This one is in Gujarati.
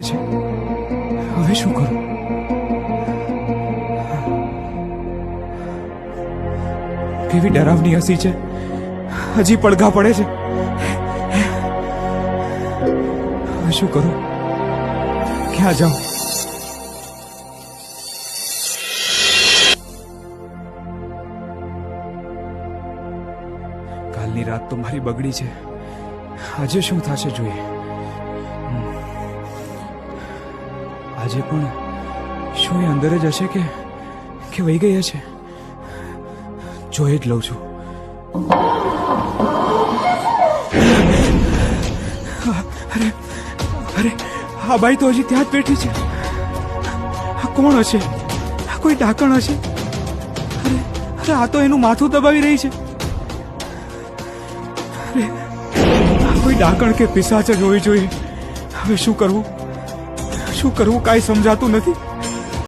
છે. હવે શું કરું? કેવી ડરાવની હસી છે, હજી પડઘા પડે છે. હવે શું કરું? ક્યાં જાઉં? કાલની રાત તો મારી બગડી છે. આજે શું થશે જોઈએ. આજે પણ શું એ અંદર જ હશે કે વહી ગઈ હશે? જોઈ જ લઉં છું. અરે અરે, આ બાઈ તો હજી ત્યાં જ બેઠી છે. આ કોણ હશે? આ કોઈ ડાકણ હશે? અરે અરે, આ તો એનું માથું દબાવી રહી છે. અરે, આ કોઈ ડાકણ કે પિશાચ જ હોવી જોઈએ. હવે શું કરવું? શું કરવું કાંઈ સમજાતું નથી.